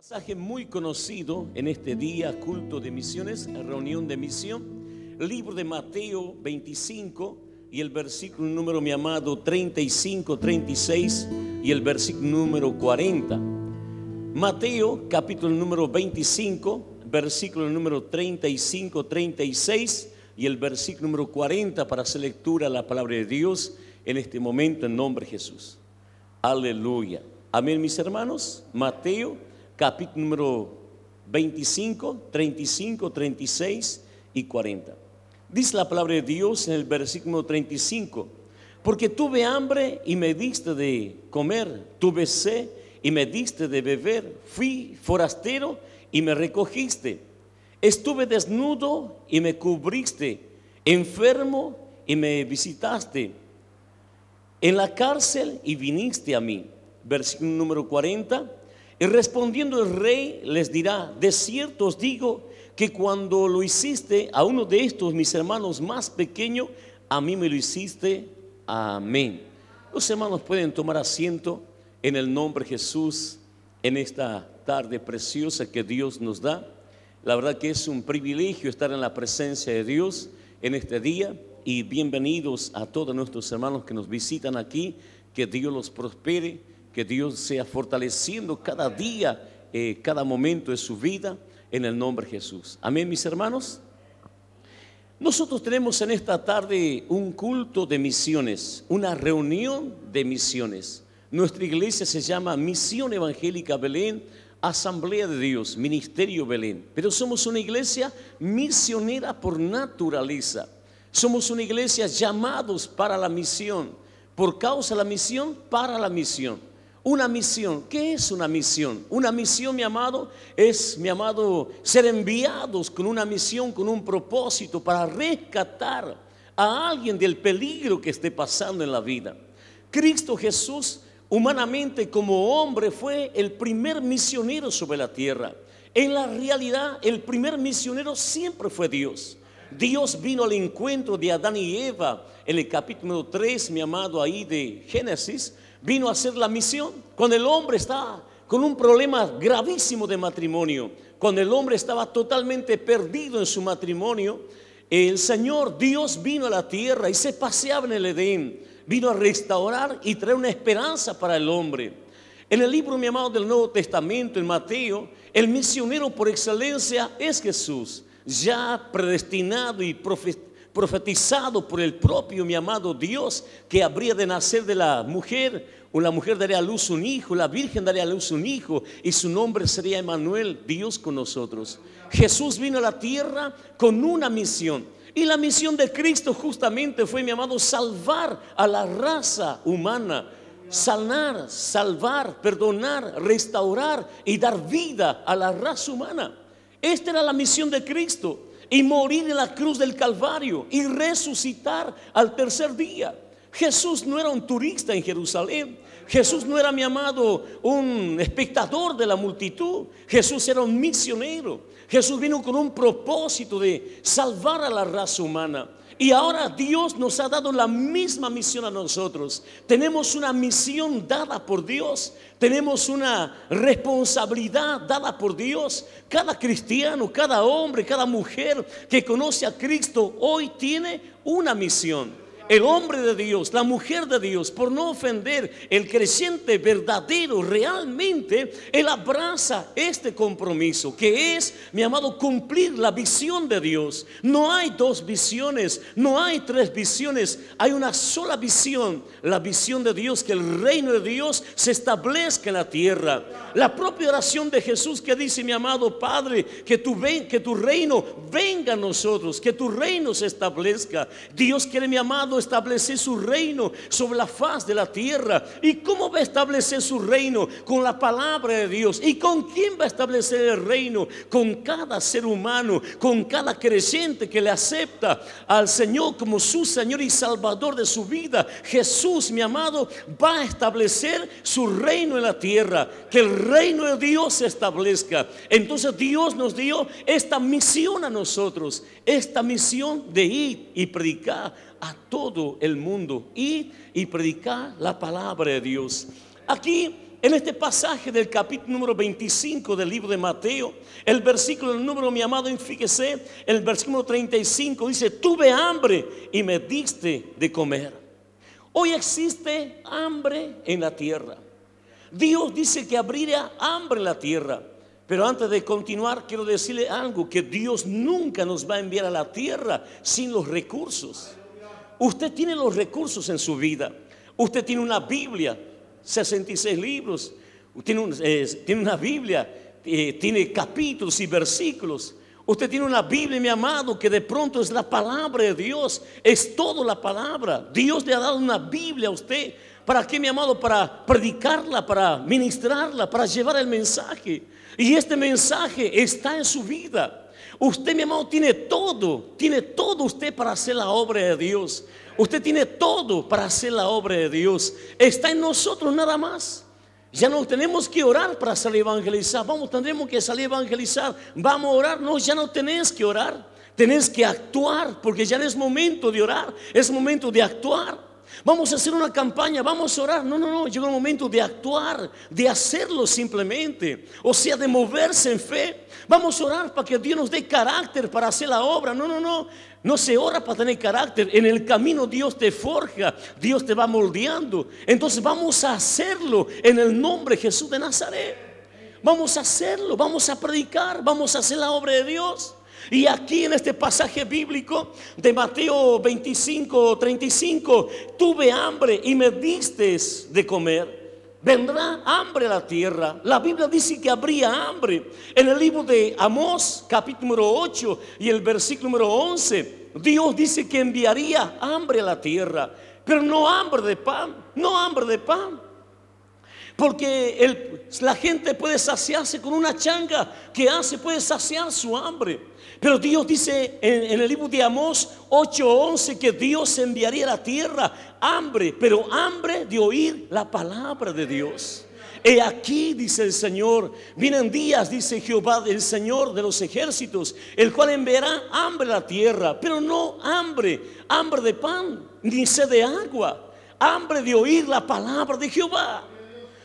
Pasaje muy conocido en este día, culto de misiones, reunión de misión, libro de Mateo 25 y el versículo número, mi amado, 35, 36 y el versículo número 40. Mateo capítulo número 25, versículo número 35, 36 y el versículo número 40 para hacer lectura a la palabra de Dios en este momento en nombre de Jesús. Aleluya. Amén, mis hermanos. Mateo capítulo número 25, 35, 36 y 40. Dice la palabra de Dios en el versículo 35: porque tuve hambre y me diste de comer, tuve sed y me diste de beber, fui forastero y me recogiste, estuve desnudo y me cubriste, enfermo y me visitaste, en la cárcel y viniste a mí. Versículo número 40: y respondiendo el rey les dirá: de cierto os digo que cuando lo hiciste a uno de estos mis hermanos más pequeños, a mí me lo hiciste. Amén. Los hermanos pueden tomar asiento en el nombre de Jesús en esta tarde preciosa que Dios nos da. La verdad que es un privilegio estar en la presencia de Dios en este día, y bienvenidos a todos nuestros hermanos que nos visitan aquí. Que Dios los prospere, que Dios sea fortaleciendo cada día, cada momento de su vida en el nombre de Jesús. Amén, mis hermanos. Nosotros tenemos en esta tarde un culto de misiones, una reunión de misiones. Nuestra iglesia se llama Misión Evangélica Belén, Asamblea de Dios, Ministerio Belén. Pero somos una iglesia misionera por naturaleza. Somos una iglesia llamados para la misión, por causa de la misión, para la misión. Una misión, ¿qué es una misión? Una misión, mi amado, es, mi amado, ser enviados con una misión, con un propósito para rescatar a alguien del peligro que esté pasando en la vida. Cristo Jesús, humanamente como hombre, fue el primer misionero sobre la tierra. En la realidad, el primer misionero siempre fue Dios. Dios vino al encuentro de Adán y Eva en el capítulo 3, mi amado, ahí de Génesis. Vino a hacer la misión cuando el hombre estaba con un problema gravísimo de matrimonio, cuando el hombre estaba totalmente perdido en su matrimonio. El Señor Dios vino a la tierra y se paseaba en el Edén. Vino a restaurar y traer una esperanza para el hombre. En el libro, mi amado, del Nuevo Testamento, en Mateo, el misionero por excelencia es Jesús, ya predestinado y profetizado por el propio, mi amado, Dios, que habría de nacer de la mujer, o la mujer daría a luz un hijo, la virgen daría a luz un hijo, y su nombre sería Emmanuel, Dios con nosotros. Jesús vino a la tierra con una misión, y la misión de Cristo justamente fue, mi amado, salvar a la raza humana. Sanar, salvar, perdonar, restaurar y dar vida a la raza humana. Esta era la misión de Cristo. Y morir en la cruz del Calvario y resucitar al tercer día. Jesús no era un turista en Jerusalén. Jesús no era, mi amado, un espectador de la multitud. Jesús era un misionero. Jesús vino con un propósito de salvar a la raza humana. Y ahora Dios nos ha dado la misma misión a nosotros. Tenemos una misión dada por Dios. Tenemos una responsabilidad dada por Dios. Cada cristiano, cada hombre, cada mujer que conoce a Cristo hoy tiene una misión. El hombre de Dios, la mujer de Dios, por no ofender, el creyente verdadero, realmente él abraza este compromiso, que es, mi amado, cumplir la visión de Dios. No hay dos visiones, no hay tres visiones, hay una sola visión. La visión de Dios, que el reino de Dios se establezca en la tierra. La propia oración de Jesús que dice, mi amado Padre, que tu reino venga a nosotros, que tu reino se establezca. Dios quiere, mi amado, establecer su reino sobre la faz de la tierra. ¿Y cómo va a establecer su reino? Con la palabra de Dios. ¿Y con quién va a establecer el reino? Con cada ser humano, con cada creyente que le acepta al Señor como su Señor y Salvador de su vida. Jesús, mi amado, va a establecer su reino en la tierra, que el reino de Dios se establezca. Entonces Dios nos dio esta misión a nosotros, esta misión de ir y predicar a todo el mundo, ir y predicar la palabra de Dios. Aquí en este pasaje del capítulo número 25 del libro de Mateo, el versículo número, mi amado, fíjese, el versículo 35 dice: tuve hambre y me diste de comer. Hoy existe hambre en la tierra. Dios dice que habría hambre en la tierra. Pero antes de continuar, quiero decirle algo: que Dios nunca nos va a enviar a la tierra sin los recursos. Usted tiene los recursos en su vida. Usted tiene una Biblia, 66 libros. Tiene una Biblia, tiene capítulos y versículos. Usted tiene una Biblia, mi amado, que de pronto es la palabra de Dios. Es toda la palabra. Dios le ha dado una Biblia a usted. ¿Para qué, mi amado? Para predicarla, para ministrarla, para llevar el mensaje. Y este mensaje está en su vida. Usted, mi amado, tiene todo usted para hacer la obra de Dios. Usted tiene todo para hacer la obra de Dios. Está en nosotros nada más. Ya no tenemos que orar para salir a evangelizar. Tendremos que salir a evangelizar. Vamos a orar. No, ya no tenés que orar. Tenés que actuar, porque ya no es momento de orar, es momento de actuar. Vamos a hacer una campaña, vamos a orar. No, llega el momento de actuar, de hacerlo simplemente. O sea, de moverse en fe. Vamos a orar para que Dios nos dé carácter para hacer la obra. No se ora para tener carácter. En el camino Dios te forja, Dios te va moldeando. Entonces vamos a hacerlo en el nombre de Jesús de Nazaret. Vamos a hacerlo, vamos a predicar, vamos a hacer la obra de Dios. Y aquí en este pasaje bíblico de Mateo 25, 35, tuve hambre y me diste de comer. Vendrá hambre a la tierra. La Biblia dice que habría hambre. En el libro de Amós, capítulo número 8 y el versículo número 11, Dios dice que enviaría hambre a la tierra, pero no hambre de pan, no hambre de pan. Porque la gente puede saciarse con una changa que puede saciar su hambre. Pero Dios dice en el libro de Amós 8:11 que Dios enviaría a la tierra hambre, pero hambre de oír la palabra de Dios. He aquí, dice el Señor, vienen días, dice Jehová, el Señor de los ejércitos, el cual enviará hambre a la tierra, pero no hambre de pan, ni sed de agua, hambre de oír la palabra de Jehová.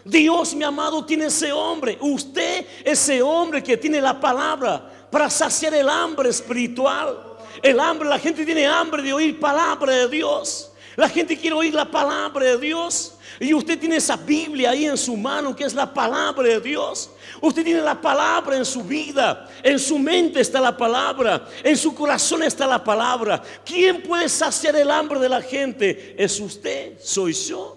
Dios, mi amado, tiene ese hombre. Usted, ese hombre que tiene la palabra para saciar el hambre espiritual. El hambre, la gente tiene hambre de oír palabra de Dios. La gente quiere oír la palabra de Dios. Y usted tiene esa Biblia ahí en su mano, que es la palabra de Dios. Usted tiene la palabra en su vida. En su mente está la palabra. En su corazón está la palabra. ¿Quién puede saciar el hambre de la gente? Es usted, soy yo.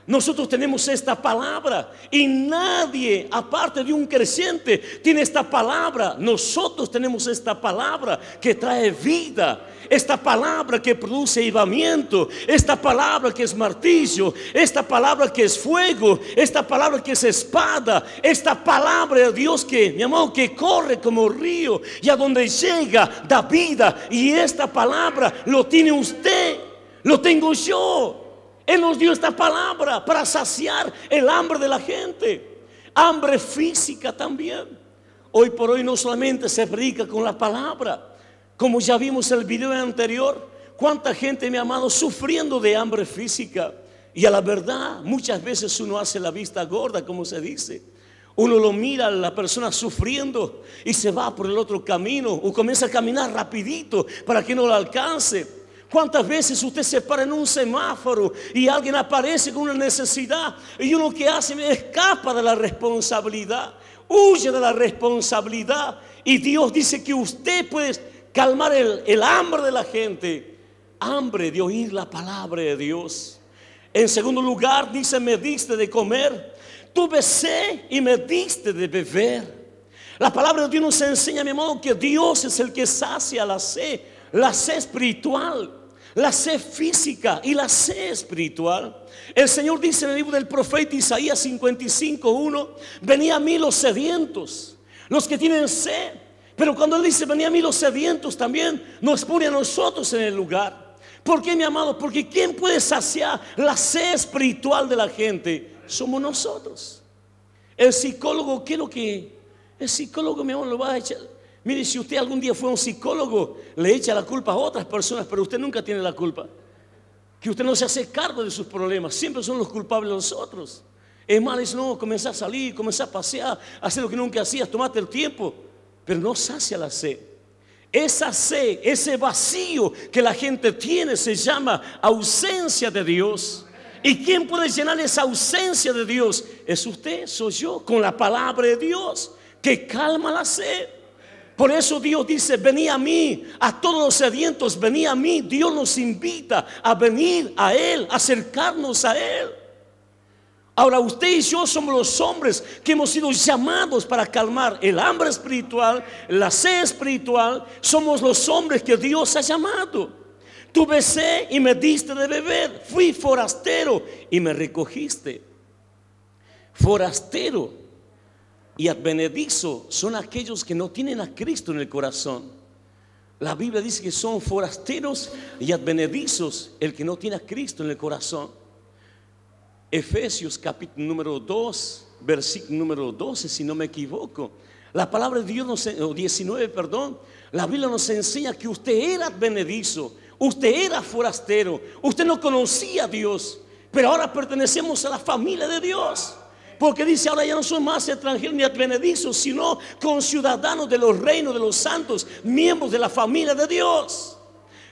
Nosotros tenemos esta palabra y nadie, aparte de un creyente, tiene esta palabra. Nosotros tenemos esta palabra que trae vida, esta palabra que produce avivamiento, esta palabra que es martillo, esta palabra que es fuego, esta palabra que es espada, esta palabra de Dios que, mi amor, que corre como río y a donde llega da vida. Y esta palabra lo tiene usted, lo tengo yo. Él nos dio esta palabra para saciar el hambre de la gente. Hambre física también. Hoy por hoy no solamente se predica con la palabra. Como ya vimos en el video anterior, cuánta gente, mi amado, sufriendo de hambre física. Y a la verdad, muchas veces uno hace la vista gorda, como se dice. Uno lo mira a la persona sufriendo y se va por el otro camino, o comienza a caminar rapidito para que no lo alcance. ¿Cuántas veces usted se para en un semáforo y alguien aparece con una necesidad y uno que hace escapa de la responsabilidad, huye de la responsabilidad? Y Dios dice que usted puede calmar el hambre de la gente, hambre de oír la palabra de Dios. En segundo lugar dice: me diste de comer. Tuve sed y me diste de beber. La palabra de Dios nos enseña, mi amado, que Dios es el que sacia la sed espiritual, la sed física y la sed espiritual. El Señor dice en el libro del profeta Isaías 55:1: venid a mí los sedientos, los que tienen sed. Pero cuando Él dice venid a mí los sedientos, también nos pone a nosotros en el lugar. ¿Por qué, mi amado? Porque ¿quién puede saciar la sed espiritual de la gente? Somos nosotros. El psicólogo, ¿qué es lo que? El psicólogo, mi amor, lo va a echar. Mire, si usted algún día fue a un psicólogo, le echa la culpa a otras personas, pero usted nunca tiene la culpa. Que usted no se hace cargo de sus problemas, siempre son los culpables los otros. Es malo, es no, comenzar a salir, comenzar a pasear, hacer lo que nunca hacías, tomarte el tiempo, pero no sacia la sed. Esa sed, ese vacío que la gente tiene se llama ausencia de Dios. ¿Y quién puede llenar esa ausencia de Dios? Es usted, soy yo, con la palabra de Dios que calma la sed. Por eso Dios dice: venid a mí, a todos los sedientos, venid a mí. Dios nos invita a venir a Él, a acercarnos a Él. Ahora usted y yo somos los hombres que hemos sido llamados para calmar el hambre espiritual, la sed espiritual. Somos los hombres que Dios ha llamado. Tuve sed y me diste de beber. Fui forastero y me recogiste. Forastero y advenedizo son aquellos que no tienen a Cristo en el corazón. La Biblia dice que son forasteros y advenedizos el que no tiene a Cristo en el corazón. Efesios capítulo número 2, versículo número 12, si no me equivoco. La palabra de Dios, 19, perdón. La Biblia nos enseña que usted era advenedizo, usted era forastero, usted no conocía a Dios, pero ahora pertenecemos a la familia de Dios. Porque dice: ahora ya no son más extranjeros ni advenedizos, sino conciudadanos de los reinos de los santos, miembros de la familia de Dios.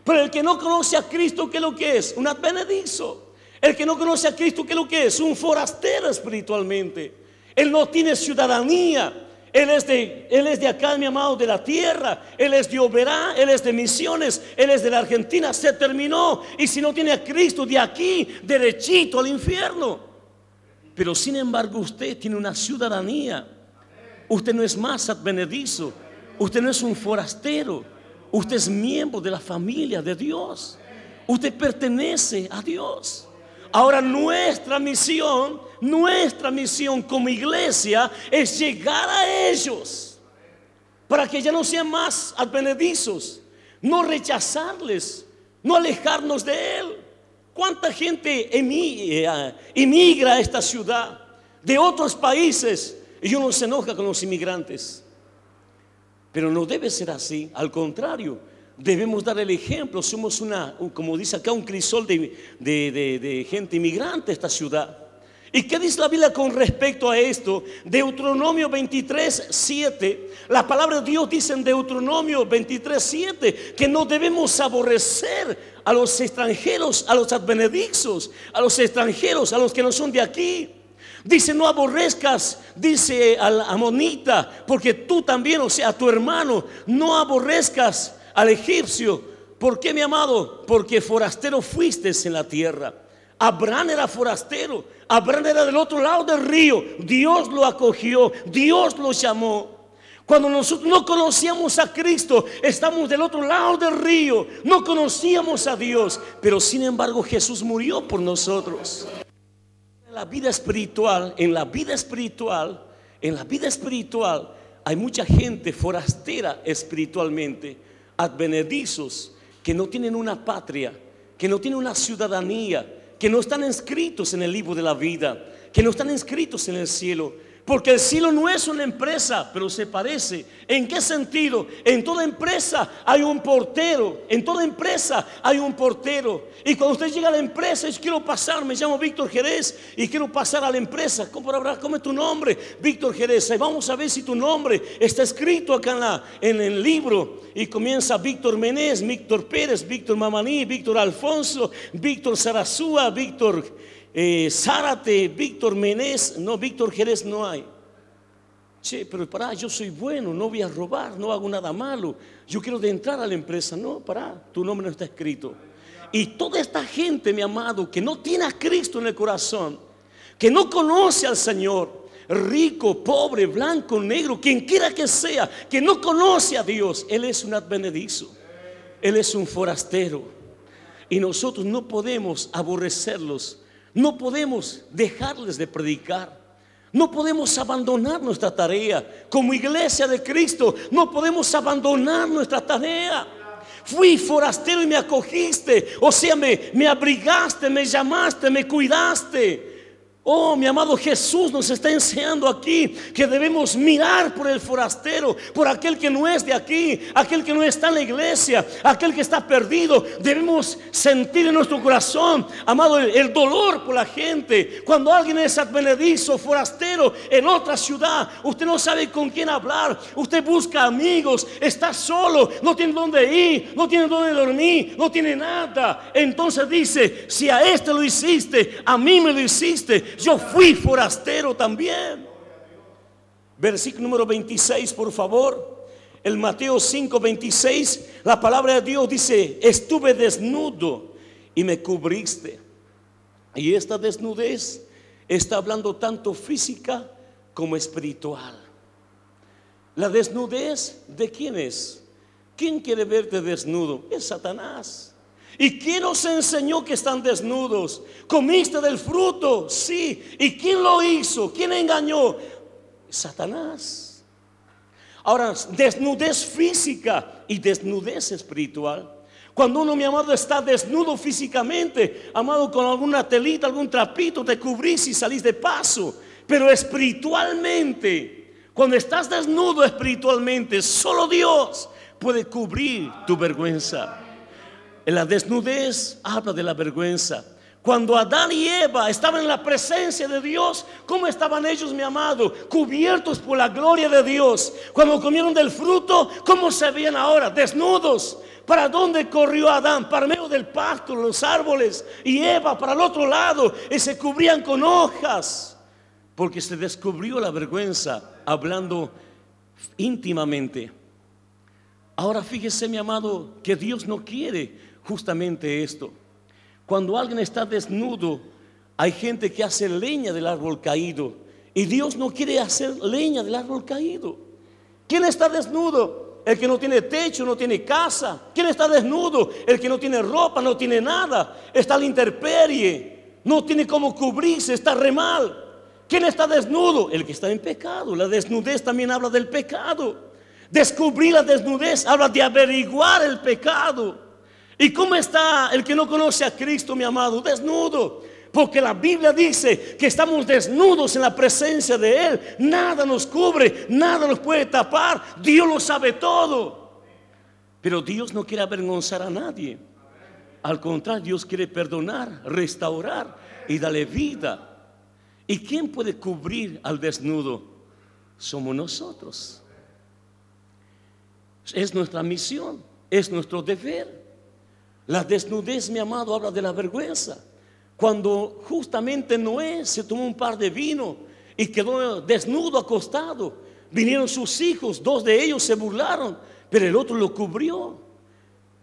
Pero el que no conoce a Cristo, ¿qué es lo que es? Un advenedizo. El que no conoce a Cristo, ¿qué es lo que es? Un forastero espiritualmente. Él no tiene ciudadanía. Él es de acá, mi amado, de la tierra. Él es de Oberá, él es de Misiones, él es de la Argentina. Se terminó. Y si no tiene a Cristo, de aquí, derechito al infierno. Pero sin embargo usted tiene una ciudadanía. Usted no es más advenedizo. Usted no es un forastero. Usted es miembro de la familia de Dios. Usted pertenece a Dios. Ahora nuestra misión como iglesia es llegar a ellos, para que ya no sean más advenedizos, no rechazarles, no alejarnos de Él. ¿Cuánta gente emigra a esta ciudad de otros países y uno se enoja con los inmigrantes? Pero no debe ser así, al contrario. Debemos dar el ejemplo. Somos como dice acá, un crisol de gente inmigrante a esta ciudad. ¿Y qué dice la Biblia con respecto a esto? Deuteronomio 23:7. La palabra de Dios dice en Deuteronomio 23:7 que no debemos aborrecer a los extranjeros, a los advenedizos, a los extranjeros, a los que no son de aquí. Dice: no aborrezcas, dice al amonita, porque tú también, o sea, a tu hermano, no aborrezcas al egipcio. ¿Por qué, mi amado? Porque forastero fuiste en la tierra. Abraham era forastero. Abraham era del otro lado del río. Dios lo acogió, Dios lo llamó. Cuando nosotros no conocíamos a Cristo, estamos del otro lado del río. No conocíamos a Dios, pero sin embargo Jesús murió por nosotros. En la vida espiritual hay mucha gente forastera espiritualmente, advenedizos, que no tienen una patria, que no tienen una ciudadanía, que no están inscritos en el libro de la vida, que no están inscritos en el cielo. Porque el cielo no es una empresa, pero se parece. ¿En qué sentido? En toda empresa hay un portero. En toda empresa hay un portero. Y cuando usted llega a la empresa, yo quiero pasar, me llamo Víctor Jerez y quiero pasar a la empresa. ¿Cómo es tu nombre? Víctor Jerez. Y vamos a ver si tu nombre está escrito acá en el libro. Y comienza Víctor Menés, Víctor Pérez, Víctor Mamaní, Víctor Alfonso, Víctor Sarazúa, Víctor Zárate, Víctor Menés. No, Víctor Jerez no hay. Che, pero pará, yo soy bueno, no voy a robar, no hago nada malo, yo quiero de entrar a la empresa. No, pará, tu nombre no está escrito. Y toda esta gente, mi amado, que no tiene a Cristo en el corazón, que no conoce al Señor, rico, pobre, blanco, negro, quien quiera que sea, que no conoce a Dios, Él es un advenedizo, Él es un forastero. Y nosotros no podemos aborrecerlos, no podemos dejarles de predicar, no podemos abandonar nuestra tarea. Como iglesia de Cristo no podemos abandonar nuestra tarea. Fui forastero y me acogiste, o sea, me abrigaste, me llamaste, me cuidaste. Oh, mi amado, Jesús nos está enseñando aquí que debemos mirar por el forastero, por aquel que no es de aquí, aquel que no está en la iglesia, aquel que está perdido. Debemos sentir en nuestro corazón, amado, el dolor por la gente. Cuando alguien es advenedizo, forastero en otra ciudad, usted no sabe con quién hablar, usted busca amigos, está solo, no tiene dónde ir, no tiene dónde dormir, no tiene nada. Entonces dice: si a este lo hiciste, a mí me lo hiciste. Yo fui forastero también. Versículo número 26, por favor. El Mateo 5:26, la palabra de Dios dice: estuve desnudo y me cubriste. Y esta desnudez está hablando tanto física como espiritual. La desnudez, ¿de quién es? ¿Quién quiere verte desnudo? Es Satanás. ¿Y quién nos enseñó que están desnudos? ¿Comiste del fruto? Sí. ¿Y quién lo hizo? ¿Quién engañó? Satanás. Ahora, desnudez física y desnudez espiritual. Cuando uno, mi amado, está desnudo físicamente, amado, con alguna telita, algún trapito, te cubrís y salís de paso. Pero espiritualmente, cuando estás desnudo espiritualmente, solo Dios puede cubrir tu vergüenza. En la desnudez habla de la vergüenza. Cuando Adán y Eva estaban en la presencia de Dios, ¿cómo estaban ellos, mi amado? Cubiertos por la gloria de Dios. Cuando comieron del fruto, ¿cómo se veían ahora? Desnudos. ¿Para dónde corrió Adán? Para medio del pasto, los árboles. Y Eva para el otro lado, y se cubrían con hojas, porque se descubrió la vergüenza, hablando íntimamente. Ahora fíjese, mi amado, que Dios no quiere justamente esto. Cuando alguien está desnudo, hay gente que hace leña del árbol caído, y Dios no quiere hacer leña del árbol caído. ¿Quién está desnudo? El que no tiene techo, no tiene casa. ¿Quién está desnudo? El que no tiene ropa, no tiene nada, está a la intemperie, no tiene cómo cubrirse, está re mal. ¿Quién está desnudo? El que está en pecado. La desnudez también habla del pecado. Descubrir la desnudez habla de averiguar el pecado. ¿Y cómo está el que no conoce a Cristo, mi amado? Desnudo. Porque la Biblia dice que estamos desnudos en la presencia de Él. Nada nos cubre, nada nos puede tapar. Dios lo sabe todo. Pero Dios no quiere avergonzar a nadie. Al contrario, Dios quiere perdonar, restaurar y darle vida. ¿Y quién puede cubrir al desnudo? Somos nosotros. Es nuestra misión, es nuestro deber. La desnudez, mi amado, habla de la vergüenza. Cuando justamente Noé se tomó un par de vino y quedó desnudo, acostado, vinieron sus hijos, 2 de ellos se burlaron, pero el otro lo cubrió.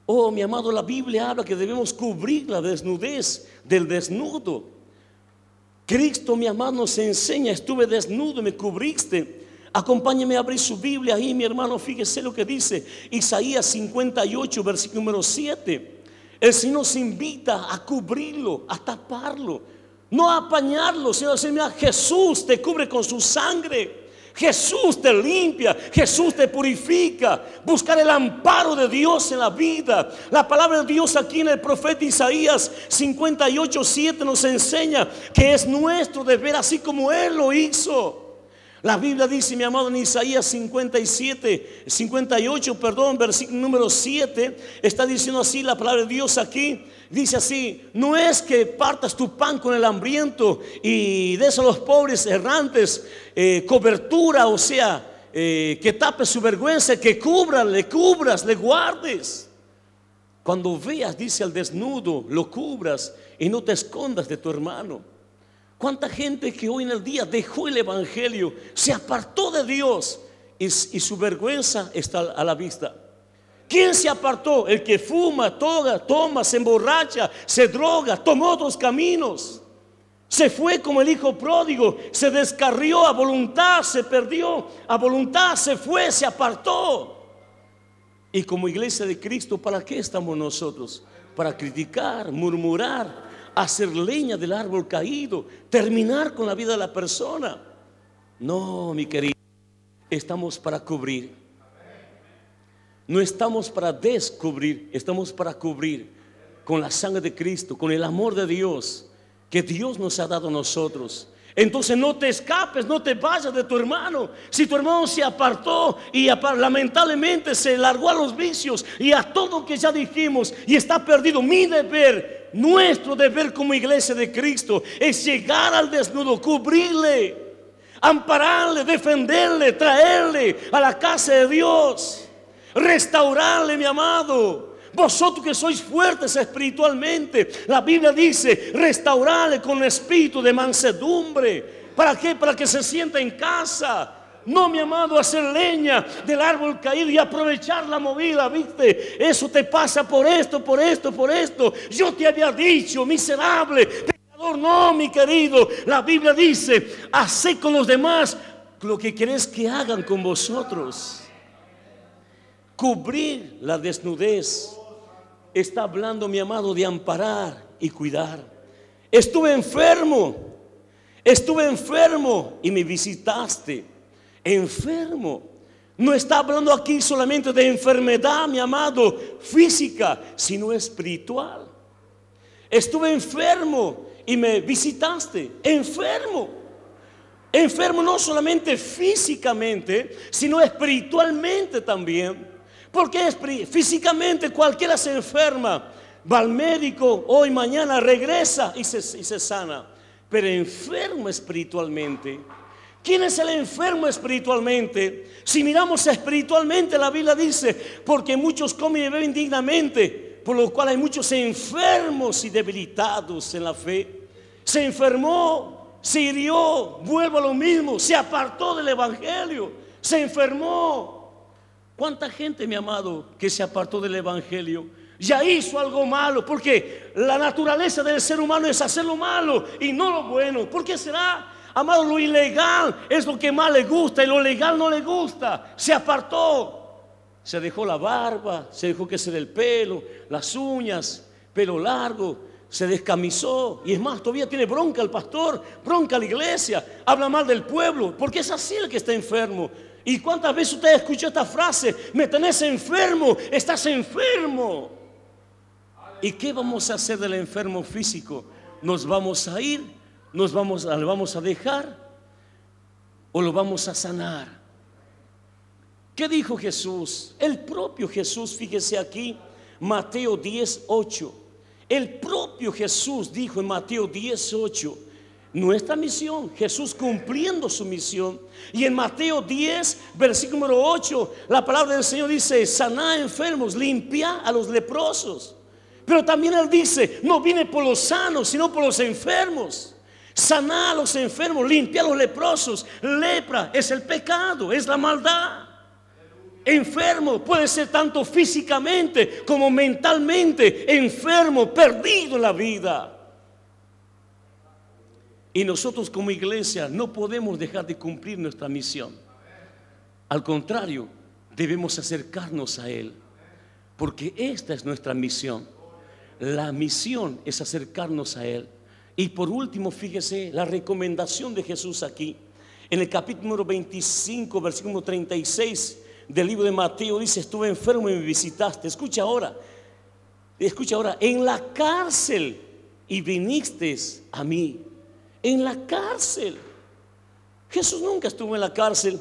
Oh, mi amado, la Biblia habla que debemos cubrir la desnudez del desnudo. Cristo, mi amado, nos enseña: estuve desnudo y me cubriste. Acompáñeme a abrir su Biblia ahí, mi hermano. Fíjese lo que dice Isaías 58, versículo número 7. El Señor nos invita a cubrirlo, a taparlo, no a apañarlo, sino a decir: mira, Jesús te cubre con su sangre, Jesús te limpia, Jesús te purifica. Buscar el amparo de Dios en la vida. La palabra de Dios aquí en el profeta Isaías 58, 7 nos enseña que es nuestro deber, así como Él lo hizo. La Biblia dice, mi amado, en Isaías 58, versículo número 7, está diciendo así la palabra de Dios aquí. Dice así: no es que partas tu pan con el hambriento y des a los pobres errantes cobertura, o sea, que tapes su vergüenza, que le cubras, le guardes. Cuando veas, dice, al desnudo, lo cubras y no te escondas de tu hermano. ¿Cuánta gente que hoy en el día dejó el evangelio, se apartó de Dios y su vergüenza está a la vista? ¿Quién se apartó? El que fuma, toma, se emborracha, se droga, tomó otros caminos. Se fue como el hijo pródigo, se descarrió a voluntad, se perdió a voluntad, se fue, se apartó. Y como iglesia de Cristo, ¿para qué estamos nosotros? Para criticar, murmurar, hacer leña del árbol caído, terminar con la vida de la persona. No, mi querido, estamos para cubrir. No estamos para descubrir, estamos para cubrir con la sangre de Cristo, con el amor de Dios que Dios nos ha dado a nosotros. Entonces no te escapes, no te vayas de tu hermano. Si tu hermano se apartó y lamentablemente se largó a los vicios y a todo lo que ya dijimos y está perdido, mi deber, nuestro deber como iglesia de Cristo es llegar al desnudo, cubrirle, ampararle, defenderle, traerle a la casa de Dios, restaurarle, mi amado. Vosotros que sois fuertes espiritualmente, la Biblia dice, restaurarle con espíritu de mansedumbre. ¿Para qué? Para que se sienta en casa. No, mi amado, hacer leña del árbol caído y aprovechar la movida, ¿viste? Eso te pasa por esto, por esto, por esto. Yo te había dicho, miserable, pecador. No, mi querido, la Biblia dice, haced con los demás lo que queréis que hagan con vosotros. Cubrir la desnudez. Está hablando, mi amado, de amparar y cuidar. Estuve enfermo y me visitaste. Enfermo. No está hablando aquí solamente de enfermedad, mi amado, física, sino espiritual. Estuve enfermo y me visitaste. Enfermo no solamente físicamente, sino espiritualmente también. Porque físicamente cualquiera se enferma, va al médico, hoy, mañana regresa y se sana. Pero enfermo espiritualmente. ¿Quién es el enfermo espiritualmente? Si miramos espiritualmente, la Biblia dice, porque muchos comen y beben dignamente, por lo cual hay muchos enfermos y debilitados en la fe. Se enfermó, se hirió, vuelve a lo mismo, se apartó del evangelio, se enfermó. ¿Cuánta gente, mi amado, que se apartó del evangelio ya hizo algo malo? Porque la naturaleza del ser humano es hacer lo malo y no lo bueno. ¿Por qué será? Amado, lo ilegal es lo que más le gusta y lo legal no le gusta. Se apartó, se dejó la barba, se dejó crecer el pelo, las uñas, pelo largo, se descamisó. Y es más, todavía tiene bronca el pastor, bronca la iglesia, habla mal del pueblo, porque es así el que está enfermo. ¿Y cuántas veces usted escuchó esta frase? Me tenés enfermo, estás enfermo. ¿Y qué vamos a hacer del enfermo físico? ¿Nos vamos a ir? ¿Lo vamos a dejar? ¿O lo vamos a sanar? ¿Qué dijo Jesús? El propio Jesús, fíjese aquí, Mateo 10:8. El propio Jesús dijo en Mateo 10:8, nuestra misión, Jesús cumpliendo su misión. Y en Mateo 10, versículo número 8, la palabra del Señor dice, saná enfermos, limpia a los leprosos. Pero también Él dice, no vine por los sanos, sino por los enfermos. Saná a los enfermos, limpia a los leprosos. Lepra es el pecado, es la maldad. Enfermo puede ser tanto físicamente como mentalmente enfermo, perdido en la vida. Y nosotros como iglesia no podemos dejar de cumplir nuestra misión. Al contrario, debemos acercarnos a Él, porque esta es nuestra misión. La misión es acercarnos a Él. Y por último, fíjese la recomendación de Jesús aquí. En el capítulo número 25, versículo 36 del libro de Mateo dice, estuve enfermo y me visitaste. Escucha ahora, en la cárcel y viniste a mí. En la cárcel. Jesús nunca estuvo en la cárcel.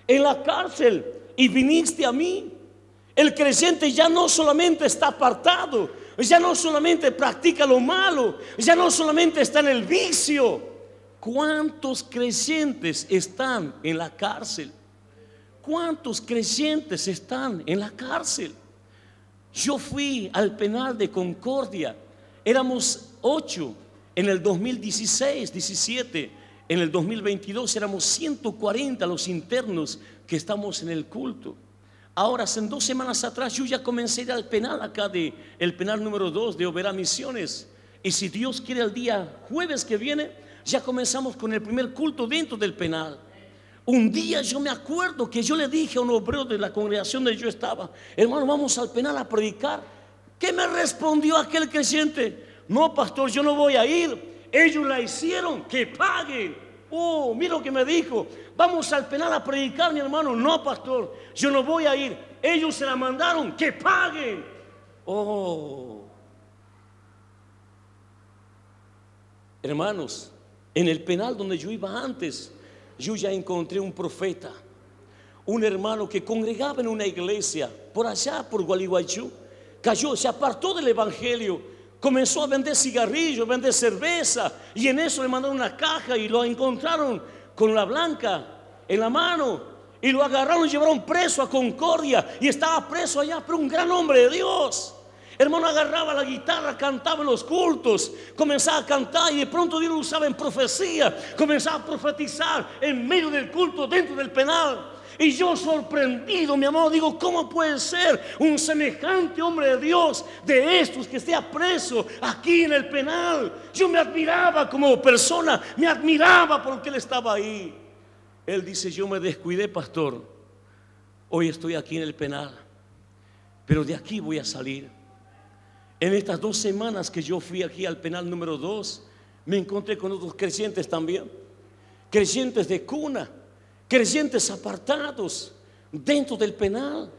En la cárcel y viniste a mí. El creyente ya no solamente está apartado, ya no solamente practica lo malo, ya no solamente está en el vicio. ¿Cuántos creyentes están en la cárcel? ¿Cuántos creyentes están en la cárcel? Yo fui al penal de Concordia. Éramos 8 en el 2016, 17. En el 2022 éramos 140 los internos que estamos en el culto. Ahora, hace 2 semanas atrás yo ya comencé a ir al penal acá el penal número 2 de Oberá Misiones. Y si Dios quiere, el día jueves que viene ya comenzamos con el primer culto dentro del penal. Un día yo me acuerdo que yo le dije a un obrero de la congregación donde yo estaba, hermano, vamos al penal a predicar. ¿Qué me respondió aquel creyente? No, pastor, yo no voy a ir. Ellos la hicieron, que paguen. Oh, mira lo que me dijo. Vamos al penal a predicar, mi hermano. No, pastor, yo no voy a ir. Ellos se la mandaron, que paguen. Oh, hermanos, En el penal donde yo iba antes, yo ya encontré un profeta, un hermano que congregaba en una iglesia por allá, por Gualeguaychú. Cayó, se apartó del evangelio, comenzó a vender cigarrillos, vender cerveza, y en eso le mandaron una caja y lo encontraron con la blanca en la mano, y lo agarraron y llevaron preso a Concordia, y estaba preso allá, pero un gran hombre de Dios. Hermano, agarraba la guitarra, cantaba en los cultos, comenzaba a cantar, y de pronto Dios lo usaba en profecía, comenzaba a profetizar en medio del culto, dentro del penal. Y yo, sorprendido, mi amado, digo, ¿cómo puede ser un semejante hombre de Dios, de estos, que esté preso aquí en el penal? Yo me admiraba como persona, me admiraba porque él estaba ahí. Él dice: yo me descuidé, pastor, hoy estoy aquí en el penal, pero de aquí voy a salir. En estas 2 semanas que yo fui aquí al penal número 2, me encontré con otros creyentes también, creyentes de cuna, creyentes apartados dentro del penal.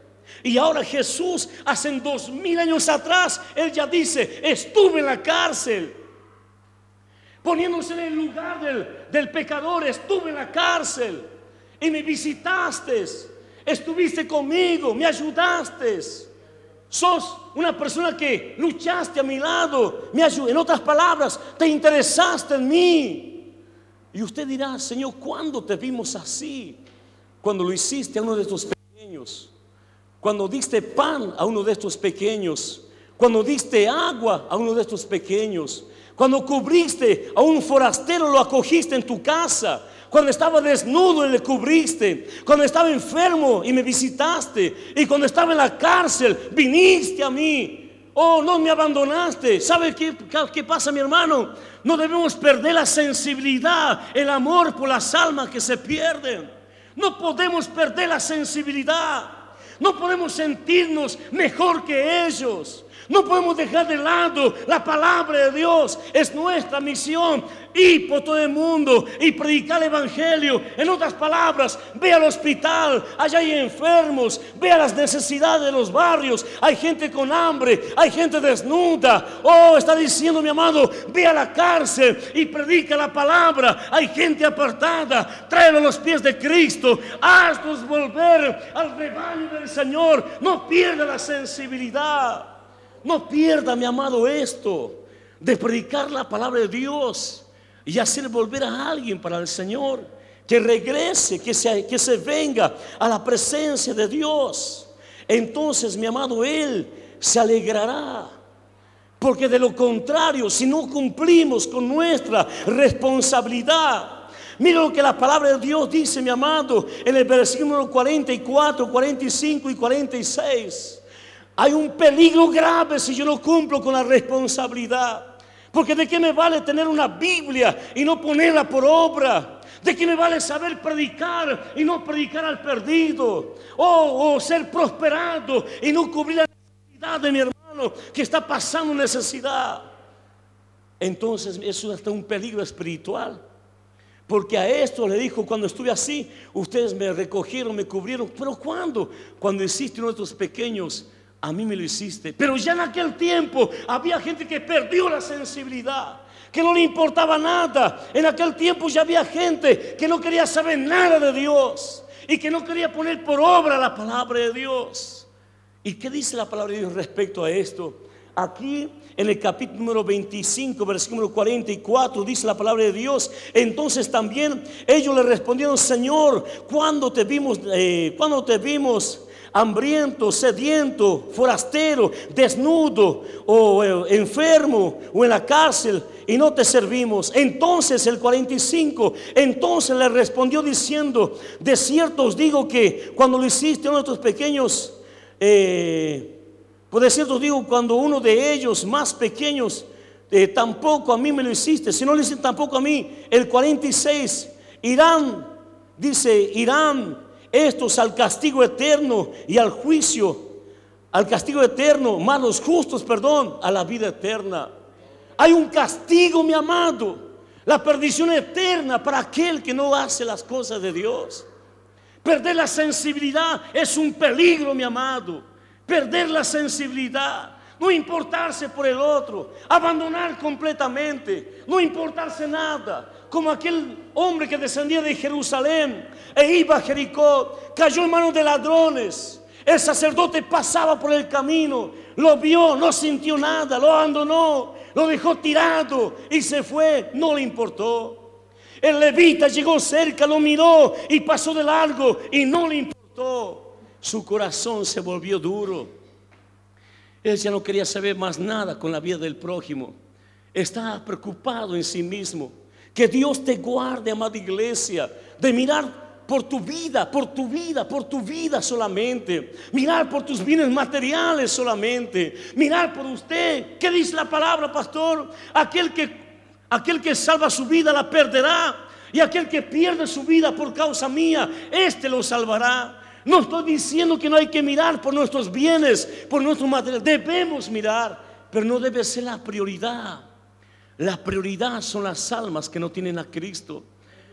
Y ahora Jesús, hace 2000 años atrás, Él ya dice: estuve en la cárcel, poniéndose en el lugar del pecador. Estuve en la cárcel y me visitaste, estuviste conmigo, me ayudaste. Sos una persona que luchaste a mi lado, me ayudó. En otras palabras, te interesaste en mí. Y usted dirá: Señor, ¿cuándo te vimos así? Cuando lo hiciste a uno de estos pequeños, cuando diste pan a uno de estos pequeños, cuando diste agua a uno de estos pequeños, cuando cubriste a un forastero, lo acogiste en tu casa, cuando estaba desnudo y le cubriste, cuando estaba enfermo y me visitaste, y cuando estaba en la cárcel viniste a mí. Oh, no me abandonaste. ¿Sabe qué pasa, mi hermano? No debemos perder la sensibilidad, el amor por las almas que se pierden. No podemos perder la sensibilidad. No podemos sentirnos mejor que ellos. No podemos dejar de lado la palabra de Dios. Es nuestra misión ir por todo el mundo y predicar el evangelio. En otras palabras, ve al hospital, allá hay enfermos, ve a las necesidades de los barrios. Hay gente con hambre, hay gente desnuda. Oh, está diciendo, mi amado, ve a la cárcel y predica la palabra. Hay gente apartada, tráelo a los pies de Cristo. Haznos volver al rebaño del Señor. No pierda la sensibilidad. No pierda, mi amado, esto de predicar la palabra de Dios y hacer volver a alguien para el Señor, que regrese, que se venga a la presencia de Dios. Entonces, mi amado, Él se alegrará. Porque de lo contrario, si no cumplimos con nuestra responsabilidad, mira lo que la palabra de Dios dice, mi amado, en el versículo 44, 45 y 46. Hay un peligro grave si yo no cumplo con la responsabilidad. Porque ¿de qué me vale tener una Biblia y no ponerla por obra? ¿De qué me vale saber predicar y no predicar al perdido? O ser prosperado y no cubrir la necesidad de mi hermano que está pasando necesidad. Entonces eso es hasta un peligro espiritual. Porque a esto le dijo: cuando estuve así, ustedes me recogieron, me cubrieron. ¿Pero cuándo? Cuando hiciste uno de estos pequeños, a mí me lo hiciste. Pero ya en aquel tiempo había gente que perdió la sensibilidad, que no le importaba nada. En aquel tiempo ya había gente que no quería saber nada de Dios y que no quería poner por obra la palabra de Dios. ¿Y qué dice la palabra de Dios respecto a esto? Aquí en el capítulo número 25, versículo 44, dice la palabra de Dios: entonces también ellos le respondieron: Señor, ¿cuándo te vimos hambriento, sediento, forastero, desnudo o enfermo o en la cárcel y no te servimos? Entonces el 45, entonces le respondió diciendo: de cierto os digo que cuando lo hiciste a uno de estos pequeños, pues de cierto os digo, cuando uno de ellos más pequeños, tampoco a mí me lo hiciste. Si no lo hiciste tampoco a mí. El 46, irán estos al castigo eterno y al juicio, al castigo eterno, más los justos, a la vida eterna. Hay un castigo, mi amado, la perdición eterna para aquel que no hace las cosas de Dios. Perder la sensibilidad es un peligro, mi amado. Perder la sensibilidad, no importarse por el otro, abandonar completamente, no importarse nada, como aquel hombre que descendía de Jerusalén e iba a Jericó, cayó en manos de ladrones. El sacerdote pasaba por el camino, lo vio, no sintió nada, lo abandonó, lo dejó tirado y se fue, no le importó. El levita llegó cerca, lo miró y pasó de largo y no le importó. Su corazón se volvió duro. Él ya no quería saber más nada con la vida del prójimo. Estaba preocupado en sí mismo. Que Dios te guarde, amada iglesia, de mirar por tu vida, por tu vida, por tu vida solamente. Mirar por tus bienes materiales solamente. Mirar por usted. ¿Qué dice la palabra, pastor? Aquel que salva su vida la perderá, y aquel que pierde su vida por causa mía, este lo salvará. No estoy diciendo que no hay que mirar por nuestros bienes, por nuestro material. Debemos mirar, pero no debe ser la prioridad. La prioridad son las almas que no tienen a Cristo.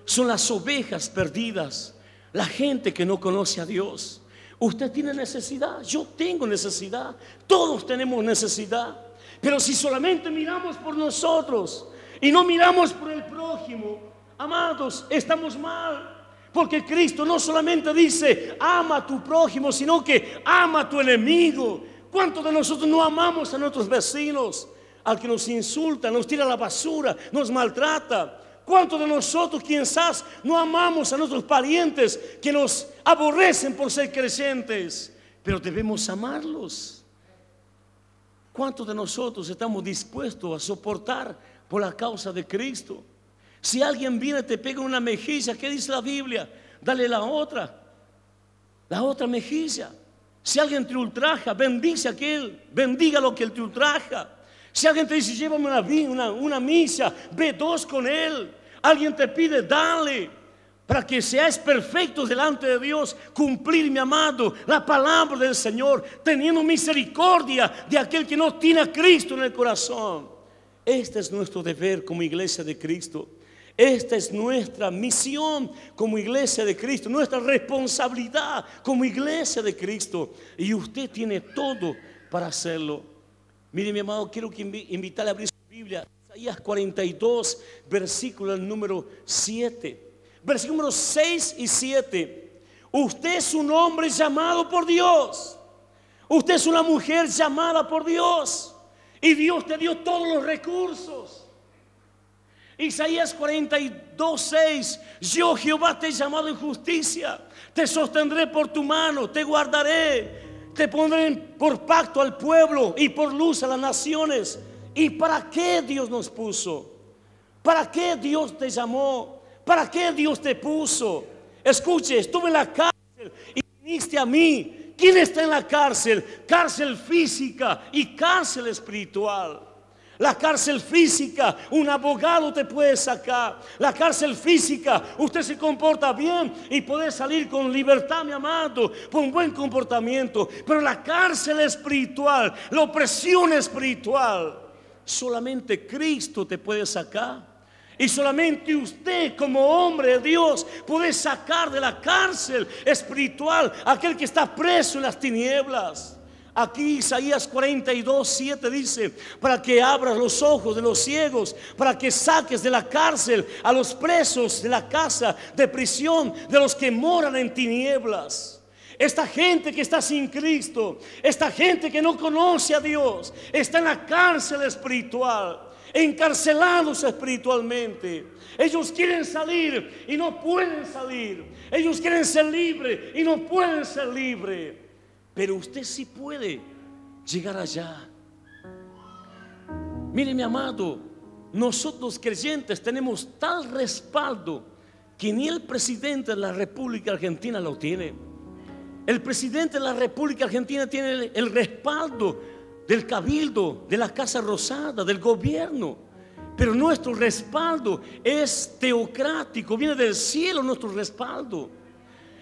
Son las ovejas perdidas, la gente que no conoce a Dios. Usted tiene necesidad, yo tengo necesidad, todos tenemos necesidad. Pero si solamente miramos por nosotros y no miramos por el prójimo, amados, estamos mal. Porque Cristo no solamente dice ama a tu prójimo, sino que ama a tu enemigo. ¿Cuántos de nosotros no amamos a nuestros vecinos? Al que nos insulta, nos tira a la basura, nos maltrata. ¿Cuántos de nosotros quizás no amamos a nuestros parientes que nos aborrecen por ser creyentes? Pero debemos amarlos. ¿Cuántos de nosotros estamos dispuestos a soportar por la causa de Cristo? Si alguien viene y te pega una mejilla, ¿qué dice la Biblia? Dale la otra mejilla. Si alguien te ultraja, bendice a aquel, bendiga lo que él te ultraja. Si alguien te dice llévame una misa, ve dos con él. Alguien te pide, dale, para que seáis perfectos delante de Dios. Cumplir, mi amado, la palabra del Señor, teniendo misericordia de aquel que no tiene a Cristo en el corazón. Este es nuestro deber como iglesia de Cristo. Esta es nuestra misión como iglesia de Cristo, nuestra responsabilidad como iglesia de Cristo. Y usted tiene todo para hacerlo. Mire, mi amado, quiero invitarle a abrir su Biblia. Isaías 42, versículo número 7. Versículo número 6 y 7. Usted es un hombre llamado por Dios. Usted es una mujer llamada por Dios. Y Dios te dio todos los recursos. Isaías 42, 6. Yo, Jehová, te he llamado en justicia. Te sostendré por tu mano, te guardaré. Te pondré por pacto al pueblo y por luz a las naciones. ¿Y para qué Dios nos puso? ¿Para qué Dios te llamó? ¿Para qué Dios te puso? Escuche, estuve en la cárcel y viniste a mí. ¿Quién está en la cárcel? Cárcel física y cárcel espiritual. La cárcel física, un abogado te puede sacar. La cárcel física, usted se comporta bien y puede salir con libertad, mi amado, por un buen comportamiento. Pero la cárcel espiritual, la opresión espiritual, solamente Cristo te puede sacar. Y solamente usted como hombre de Dios puede sacar de la cárcel espiritual a aquel que está preso en las tinieblas. Aquí Isaías 42, 7 dice: para que abras los ojos de los ciegos, para que saques de la cárcel a los presos de la casa de prisión, de los que moran en tinieblas. Esta gente que está sin Cristo, esta gente que no conoce a Dios, está en la cárcel espiritual, encarcelados espiritualmente. Ellos quieren salir y no pueden salir. Ellos quieren ser libres y no pueden ser libres. Pero usted sí puede llegar allá. Mire, mi amado, nosotros creyentes tenemos tal respaldo que ni el presidente de la República Argentina lo tiene. El presidente de la República Argentina tiene el respaldo del Cabildo, de la Casa Rosada, del gobierno. Pero nuestro respaldo es teocrático, viene del cielo nuestro respaldo.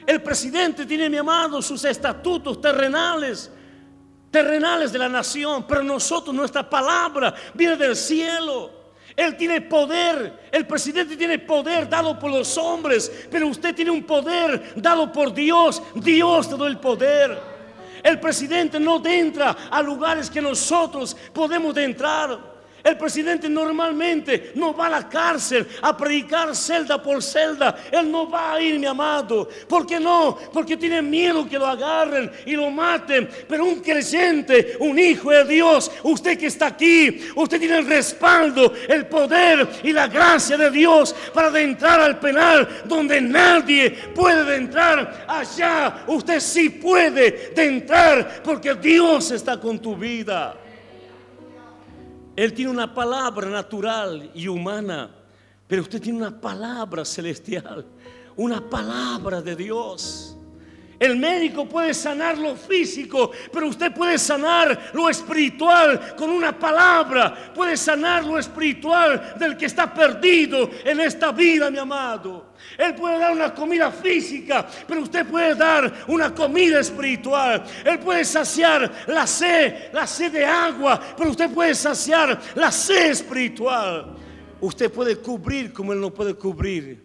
El presidente tiene, mi amado, sus estatutos terrenales de la nación, pero nosotros, nuestra palabra viene del cielo. Él tiene poder, el presidente tiene poder dado por los hombres, pero usted tiene un poder dado por Dios. Dios te da el poder. El presidente no entra a lugares que nosotros podemos entrar. El presidente normalmente no va a la cárcel a predicar celda por celda. Él no va a ir, mi amado. ¿Por qué no? Porque tiene miedo que lo agarren y lo maten. Pero un creyente, un hijo de Dios, usted que está aquí, usted tiene el respaldo, el poder y la gracia de Dios para entrar al penal donde nadie puede entrar. Allá usted sí puede entrar porque Dios está con tu vida. Él tiene una palabra natural y humana, pero usted tiene una palabra celestial, una palabra de Dios. El médico puede sanar lo físico, pero usted puede sanar lo espiritual con una palabra. Puede sanar lo espiritual del que está perdido en esta vida, mi amado. Él puede dar una comida física, pero usted puede dar una comida espiritual. Él puede saciar la sed de agua, pero usted puede saciar la sed espiritual. Usted puede cubrir como Él no puede cubrir.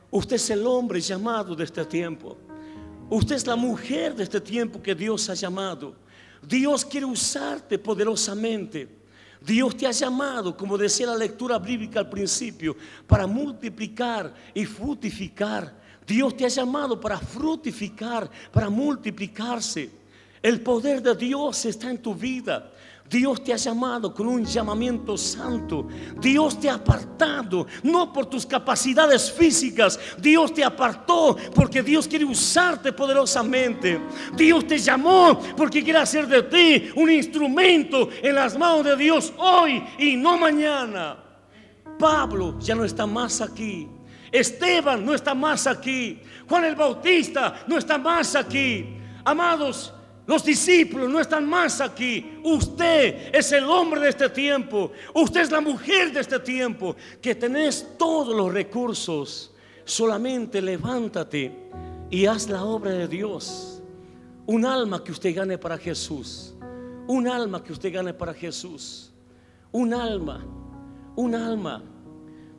Usted es el hombre llamado de este tiempo. Usted es la mujer de este tiempo que Dios ha llamado. Dios quiere usarte poderosamente. Dios te ha llamado, como decía la lectura bíblica al principio, para multiplicar y fructificar. Dios te ha llamado para fructificar, para multiplicarse. El poder de Dios está en tu vida. Dios te ha llamado con un llamamiento santo. Dios te ha apartado, no por tus capacidades físicas. Dios te apartó porque Dios quiere usarte poderosamente. Dios te llamó porque quiere hacer de ti un instrumento en las manos de Dios hoy y no mañana. Pablo ya no está más aquí. Esteban no está más aquí. Juan el Bautista no está más aquí. Amados, los discípulos no están más aquí. Usted es el hombre de este tiempo. Usted es la mujer de este tiempo, que tenés todos los recursos. Solamente levántate y haz la obra de Dios. Un alma que usted gane para Jesús. Un alma que usted gane para Jesús. Un alma.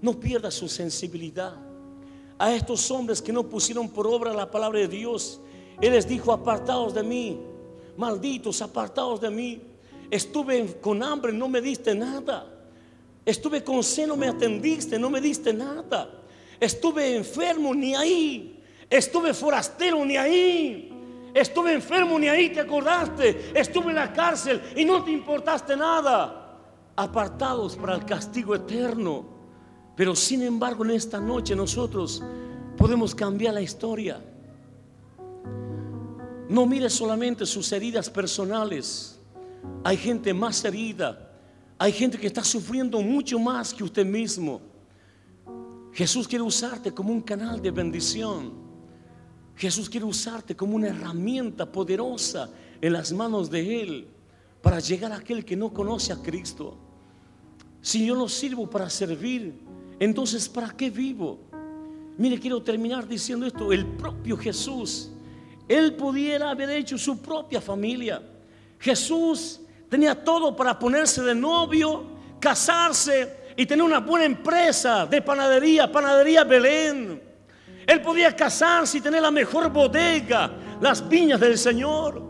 No pierda su sensibilidad. A estos hombres que no pusieron por obra la palabra de Dios, Él les dijo: apartaos de mí, malditos, apartaos de mí. Estuve con hambre, no me diste nada. Estuve con sed, no me atendiste, no me diste nada. Estuve enfermo, ni ahí. Estuve forastero, ni ahí. Estuve enfermo, ni ahí te acordaste. Estuve en la cárcel y no te importaste nada. Apartados para el castigo eterno. Pero sin embargo, en esta noche nosotros podemos cambiar la historia. No mire solamente sus heridas personales. Hay gente más herida. Hay gente que está sufriendo mucho más que usted mismo. Jesús quiere usarte como un canal de bendición. Jesús quiere usarte como una herramienta poderosa en las manos de Él para llegar a aquel que no conoce a Cristo. Si yo no sirvo para servir, entonces ¿para qué vivo? Mire, quiero terminar diciendo esto. El propio Jesús, Él pudiera haber hecho su propia familia. Jesús tenía todo para ponerse de novio, casarse y tener una buena empresa de panadería, Panadería Belén. Él podía casarse y tener la mejor bodega, las viñas del Señor.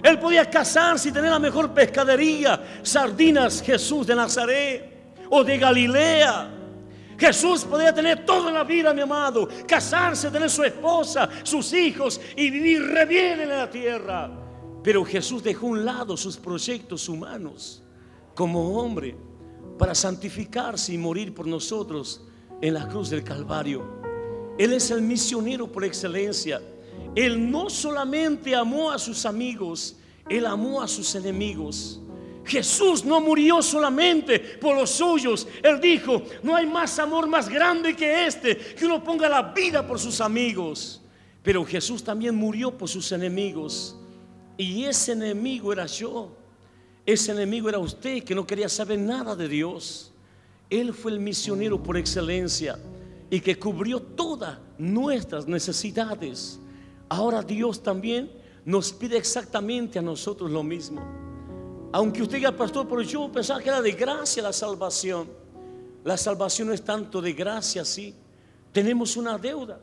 Él podía casarse y tener la mejor pescadería, Sardinas Jesús de Nazaret o de Galilea. Jesús podía tener toda la vida, mi amado, casarse, tener su esposa, sus hijos y vivir re bien en la tierra. Pero Jesús dejó a un lado sus proyectos humanos como hombre para santificarse y morir por nosotros en la cruz del Calvario. Él es el misionero por excelencia. Él no solamente amó a sus amigos, Él amó a sus enemigos. Jesús no murió solamente por los suyos. Él dijo: no hay más amor más grande que este, que uno ponga la vida por sus amigos. Pero Jesús también murió por sus enemigos. Y ese enemigo era yo. Ese enemigo era usted, que no quería saber nada de Dios. Él fue el misionero por excelencia y que cubrió todas nuestras necesidades. Ahora Dios también nos pide exactamente a nosotros lo mismo. Aunque usted diga: pastor, pero yo pensaba que era de gracia la salvación. La salvación no es tanto de gracia así. Tenemos una deuda.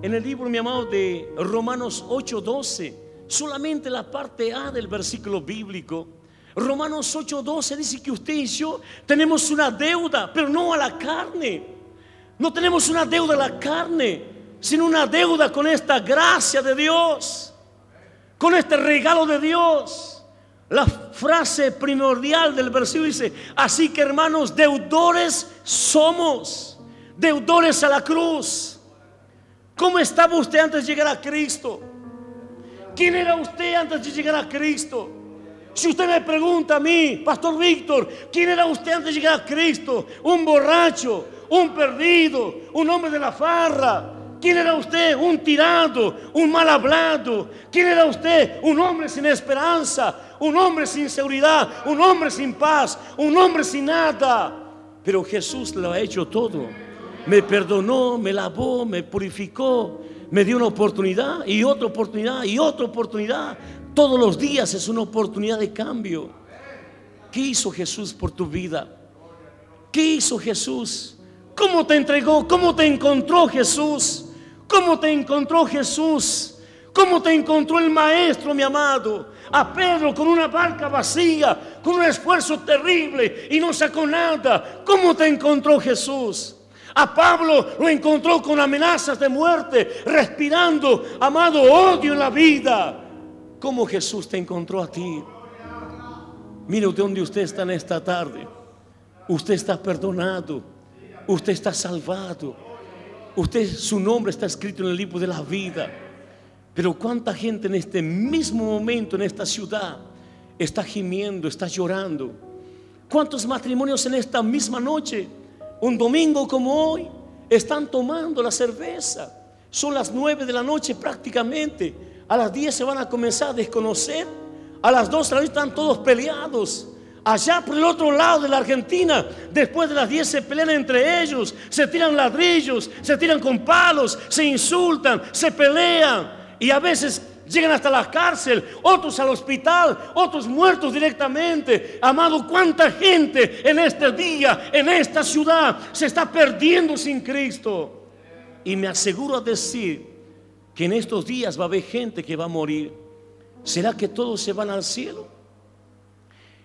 En el libro, mi amado, de Romanos 8:12, solamente la parte A del versículo bíblico, Romanos 8:12 dice que usted y yo tenemos una deuda, pero no a la carne. No tenemos una deuda a la carne, sino una deuda con esta gracia de Dios, con este regalo de Dios. La frase primordial del versículo dice: así que, hermanos, deudores somos, deudores a la cruz. ¿Cómo estaba usted antes de llegar a Cristo? ¿Quién era usted antes de llegar a Cristo? Si usted me pregunta a mí, Pastor Víctor, ¿quién era usted antes de llegar a Cristo? Un borracho, un perdido, un hombre de la farra. ¿Quién era usted? Un tirano, un mal hablado. ¿Quién era usted? Un hombre sin esperanza, un hombre sin seguridad, un hombre sin paz, un hombre sin nada. Pero Jesús lo ha hecho todo. Me perdonó, me lavó, me purificó, me dio una oportunidad y otra oportunidad y otra oportunidad. Todos los días es una oportunidad de cambio. ¿Qué hizo Jesús por tu vida? ¿Qué hizo Jesús? ¿Cómo te entregó? ¿Cómo te encontró Jesús? ¿Cómo te encontró Jesús? ¿Cómo te encontró el Maestro, mi amado? A Pedro con una barca vacía, con un esfuerzo terrible y no sacó nada. ¿Cómo te encontró Jesús? A Pablo lo encontró con amenazas de muerte, respirando, amado, odio en la vida. ¿Cómo Jesús te encontró a ti? Mire dónde usted está en esta tarde. Usted está perdonado, usted está salvado, usted, su nombre está escrito en el libro de la vida. Pero cuánta gente en este mismo momento, en esta ciudad, está gimiendo, está llorando. Cuántos matrimonios en esta misma noche, un domingo como hoy, están tomando la cerveza. Son las 9 de la noche prácticamente. A las 10 se van a comenzar a desconocer. A las 12 de la noche están todos peleados. Allá por el otro lado de la Argentina, después de las 10 se pelean entre ellos, se tiran ladrillos, se tiran con palos, se insultan, se pelean y a veces llegan hasta la cárcel, otros al hospital, otros muertos directamente. Amado, cuánta gente en este día, en esta ciudad, se está perdiendo sin Cristo. Y me aseguro a decir que en estos días va a haber gente que va a morir. ¿Será que todos se van al cielo?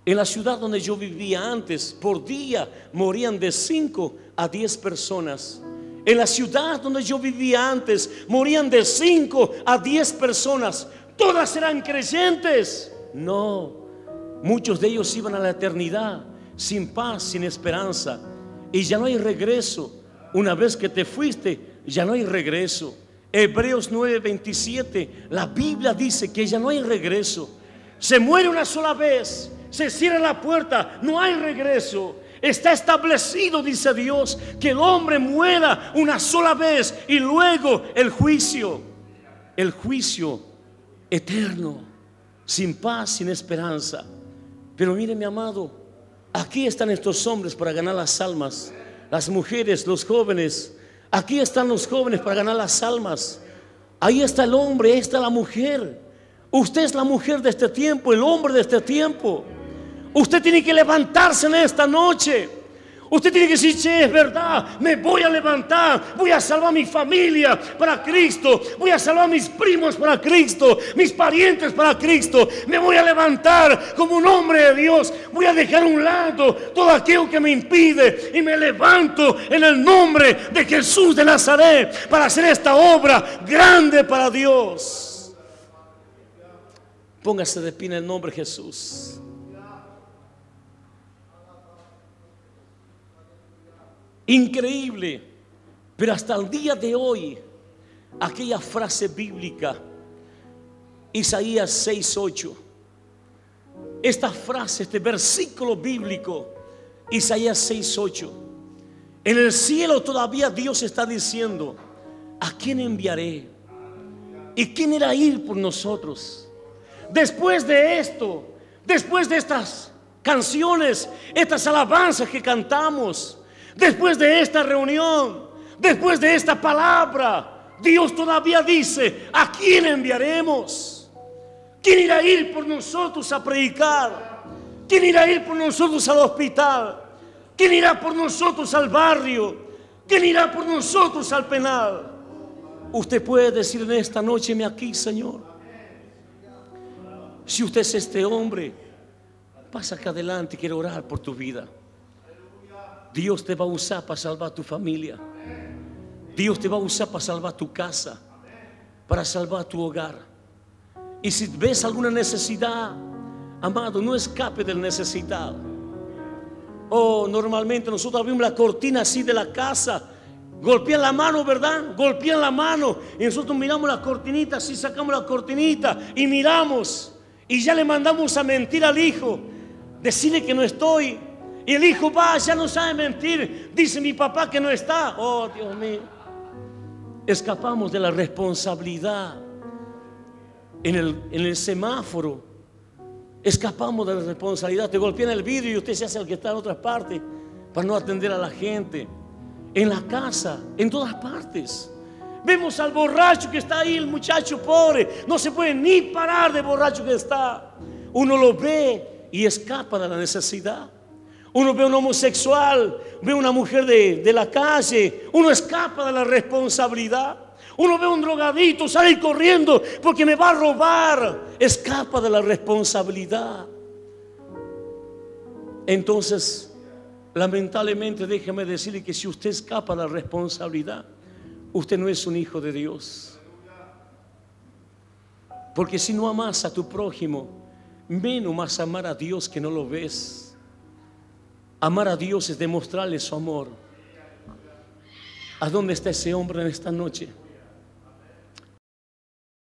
En la ciudad donde yo vivía antes, por día morían de 5 a 10 personas. En la ciudad donde yo vivía antes, morían de 5 a 10 personas. ¿Todas eran creyentes? No, muchos de ellos iban a la eternidad sin paz, sin esperanza. Y ya no hay regreso. Una vez que te fuiste, ya no hay regreso. Hebreos 9:27, la Biblia dice que ya no hay regreso. Se muere una sola vez, se cierra la puerta, no hay regreso. Está establecido, dice Dios, que el hombre muera una sola vez y luego el juicio eterno, sin paz, sin esperanza. Pero mire, mi amado, aquí están estos hombres para ganar las almas, las mujeres, los jóvenes. Aquí están los jóvenes para ganar las almas. Ahí está el hombre, ahí está la mujer. Usted es la mujer de este tiempo, el hombre de este tiempo. Usted tiene que levantarse en esta noche. Usted tiene que decir: che, es verdad, me voy a levantar, voy a salvar a mi familia para Cristo, voy a salvar a mis primos para Cristo, mis parientes para Cristo. Me voy a levantar como un hombre de Dios, voy a dejar a un lado todo aquello que me impide y me levanto en el nombre de Jesús de Nazaret para hacer esta obra grande para Dios. Póngase de pie en el nombre de Jesús. Increíble, pero hasta el día de hoy, aquella frase bíblica, Isaías 6:8, esta frase, este versículo bíblico, Isaías 6:8, en el cielo todavía Dios está diciendo: ¿a quién enviaré? ¿Y quién irá a ir por nosotros? Después de esto, después de estas canciones, estas alabanzas que cantamos, después de esta reunión, después de esta palabra, Dios todavía dice: ¿a quién enviaremos? ¿Quién irá a ir por nosotros a predicar? ¿Quién irá a ir por nosotros al hospital? ¿Quién irá por nosotros al barrio? ¿Quién irá por nosotros al penal? Usted puede decir en esta noche: heme aquí, Señor. Si usted es este hombre pasa acá adelante, quiero orar por tu vida. Dios te va a usar para salvar tu familia. Dios te va a usar para salvar tu casa, para salvar tu hogar. Y si ves alguna necesidad, amado, no escape del necesitado. Oh, normalmente nosotros abrimos la cortina así de la casa, golpean la mano, ¿verdad? Golpean la mano y nosotros miramos la cortinita, así sacamos la cortinita y miramos. Y ya le mandamos a mentir al hijo, decirle que no estoy. Y el hijo va, ya no sabe mentir, dice mi papá que no está. Oh, Dios mío. Escapamos de la responsabilidad en el semáforo. Escapamos de la responsabilidad. Te golpean el vidrio y usted se hace el que está en otras partes para no atender a la gente. En la casa, en todas partes. Vemos al borracho que está ahí, el muchacho pobre, no se puede ni parar de borracho que está. Uno lo ve y escapa de la necesidad. Uno ve a un homosexual, ve a una mujer de la calle, uno escapa de la responsabilidad. Uno ve a un drogadito, sale corriendo porque me va a robar, escapa de la responsabilidad. Entonces, lamentablemente, déjeme decirle que si usted escapa de la responsabilidad, usted no es un hijo de Dios. Porque si no amas a tu prójimo, menos vas a amar a Dios que no lo ves. Amar a Dios es demostrarle su amor. ¿A dónde está ese hombre en esta noche?